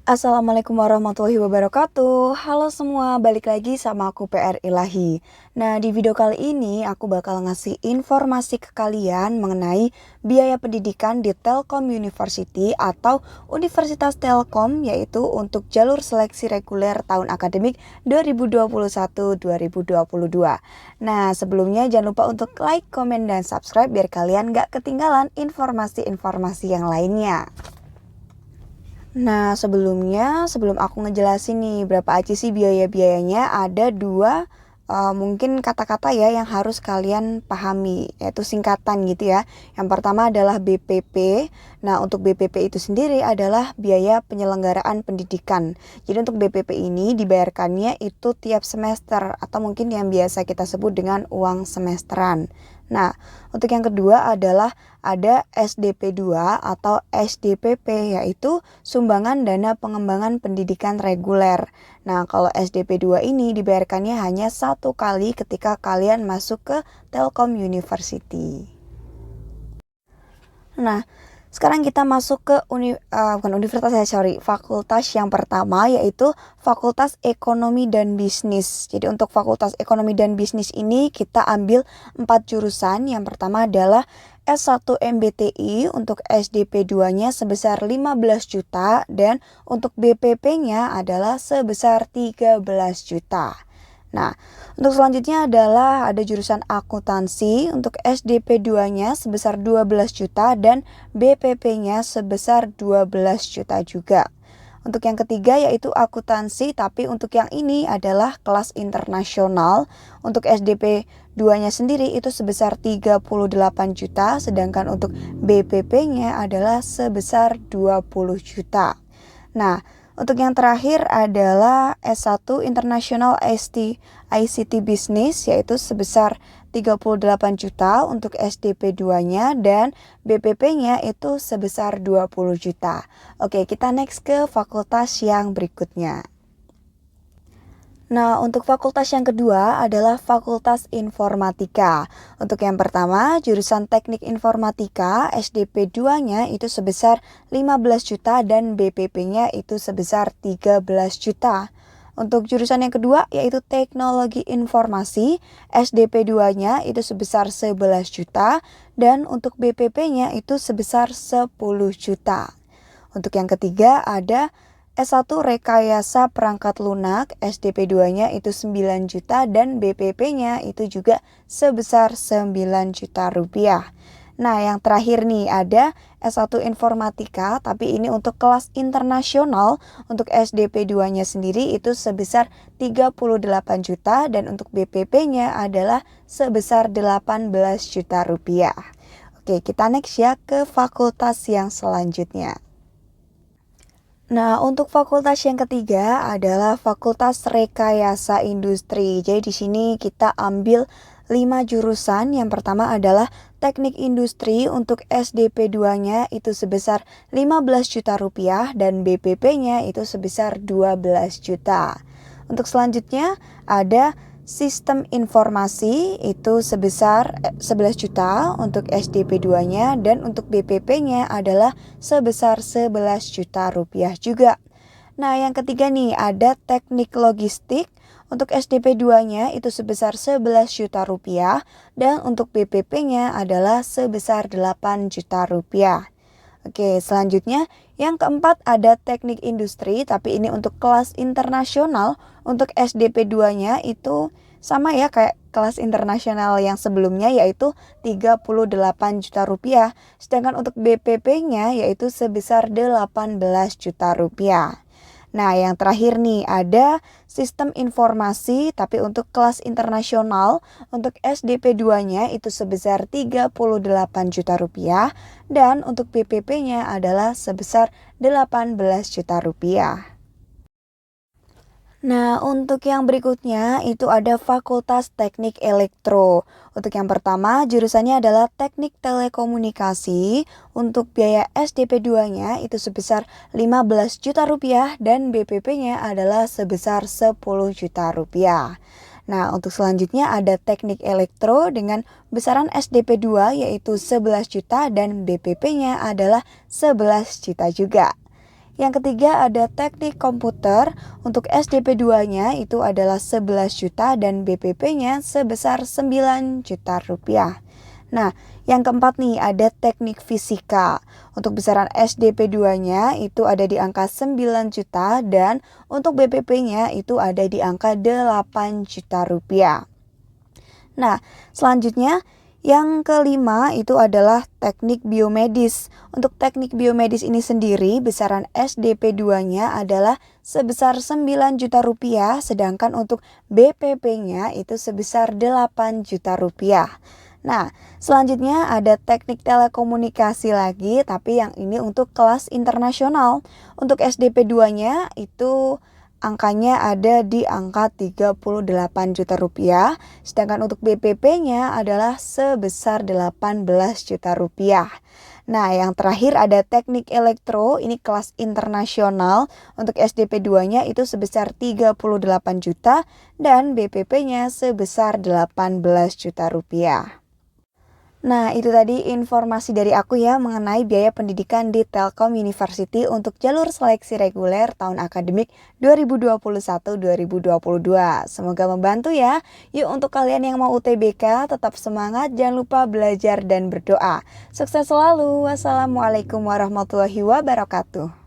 Assalamualaikum warahmatullahi wabarakatuh. Halo semua, balik lagi sama aku PR Ilahi. Nah, di video kali ini aku bakal ngasih informasi ke kalian mengenai biaya pendidikan di Telkom University atau Universitas Telkom, yaitu untuk jalur seleksi reguler tahun akademik 2021-2022. Nah, sebelumnya jangan lupa untuk like, komen, dan subscribe biar kalian gak ketinggalan informasi-informasi yang lainnya. Nah, sebelum aku ngejelasin nih berapa aja sih biaya-biayanya, ada dua mungkin kata-kata ya yang harus kalian pahami, yaitu singkatan gitu ya. Yang pertama adalah BPP. Nah, untuk BPP itu sendiri adalah biaya penyelenggaraan pendidikan. Jadi untuk BPP ini dibayarkannya itu tiap semester atau mungkin yang biasa kita sebut dengan uang semesteran. Nah, untuk yang kedua adalah ada SDP 2 atau SDPP, yaitu sumbangan dana pengembangan pendidikan reguler. Nah, kalau SDP 2 ini dibayarkannya hanya satu kali ketika kalian masuk ke Telkom University. Nah, sekarang kita masuk ke fakultas yang pertama, yaitu Fakultas Ekonomi dan Bisnis. Jadi untuk Fakultas Ekonomi dan Bisnis ini kita ambil 4 jurusan. Yang pertama adalah S1 MBTI, untuk SDP 2-nya sebesar 15 juta dan untuk BPP-nya adalah sebesar 13 juta. Nah, untuk selanjutnya adalah ada jurusan akuntansi, untuk SDP 2-nya sebesar 12 juta dan BPP-nya sebesar 12 juta juga. Untuk yang ketiga yaitu akuntansi, tapi untuk yang ini adalah kelas internasional. Untuk SDP 2-nya sendiri itu sebesar 38 juta, sedangkan untuk BPP-nya adalah sebesar 20 juta. Nah, untuk yang terakhir adalah S1 International ICT Business, yaitu sebesar 38 juta untuk SDP 2-nya dan BPP-nya itu sebesar 20 juta. Oke, kita next ke fakultas yang berikutnya. Nah, untuk fakultas yang kedua adalah Fakultas Informatika. Untuk yang pertama, jurusan Teknik Informatika, SDP 2-nya itu sebesar 15 juta dan BPP-nya itu sebesar 13 juta. Untuk jurusan yang kedua yaitu Teknologi Informasi, SDP 2-nya itu sebesar 11 juta dan untuk BPP-nya itu sebesar 10 juta. Untuk yang ketiga ada S1 Rekayasa Perangkat Lunak, SDP 2-nya itu 9 juta dan BPP-nya itu juga sebesar 9 juta rupiah. Nah, yang terakhir nih ada S1 Informatika, tapi ini untuk kelas internasional. Untuk SDP 2-nya sendiri itu sebesar 38 juta dan untuk BPP-nya adalah sebesar 18 juta rupiah. Oke, kita next ya ke fakultas yang selanjutnya. Nah, untuk fakultas yang ketiga adalah Fakultas Rekayasa Industri. Jadi di sini kita ambil 5 jurusan. Yang pertama adalah Teknik Industri, untuk SDP 2-nya itu sebesar 15 juta rupiah dan BPP-nya itu sebesar 12 juta. Untuk selanjutnya ada Sistem Informasi, itu sebesar 11 juta untuk SDP 2-nya dan untuk BPP-nya adalah sebesar 11 juta rupiah juga. Nah, yang ketiga nih ada Teknik Logistik, untuk SDP 2-nya itu sebesar 11 juta rupiah dan untuk BPP-nya adalah sebesar 8 juta rupiah. Oke, selanjutnya yang keempat ada Teknik Industri, tapi ini untuk kelas internasional. Untuk SDP 2-nya itu sama ya kayak kelas internasional yang sebelumnya, yaitu 38 juta rupiah. Sedangkan untuk BPP-nya yaitu sebesar 18 juta rupiah. Nah, yang terakhir nih ada Sistem Informasi, tapi untuk kelas internasional. Untuk SDP 2-nya itu sebesar 38 juta rupiah dan untuk BPP-nya adalah sebesar 18 juta rupiah. Nah, untuk yang berikutnya itu ada Fakultas Teknik Elektro. Untuk yang pertama, jurusannya adalah Teknik Telekomunikasi. Untuk biaya SDP 2-nya itu sebesar 15 juta rupiah dan BPP-nya adalah sebesar 10 juta rupiah. Nah, untuk selanjutnya ada Teknik Elektro dengan besaran SDP 2 yaitu 11 juta dan BPP-nya adalah 11 juta juga. Yang ketiga ada teknik komputer, untuk SDP 2-nya itu adalah 11 juta dan BPP-nya sebesar 9 juta rupiah. Nah, yang keempat nih ada teknik fisika. Untuk besaran SDP 2-nya itu ada di angka 9 juta dan untuk BPP-nya itu ada di angka 8 juta rupiah. Nah, selanjutnya yang kelima itu adalah teknik biomedis. Untuk teknik biomedis ini sendiri besaran SDP 2-nya adalah sebesar 9 juta rupiah, sedangkan untuk BPP-nya itu sebesar 8 juta rupiah. Nah, selanjutnya ada teknik telekomunikasi lagi, tapi yang ini untuk kelas internasional. Untuk SDP 2-nya itu angkanya ada di angka 38 juta rupiah, sedangkan untuk BPP-nya adalah sebesar 18 juta rupiah. Nah, yang terakhir ada teknik elektro, ini kelas internasional. Untuk SDP 2-nya itu sebesar 38 juta dan BPP-nya sebesar 18 juta rupiah. Nah, itu tadi informasi dari aku ya mengenai biaya pendidikan di Telkom University untuk jalur seleksi reguler tahun akademik 2021-2022. Semoga membantu ya. Yuk untuk kalian yang mau UTBK tetap semangat, jangan lupa belajar dan berdoa. Sukses selalu. Wassalamualaikum warahmatullahi wabarakatuh.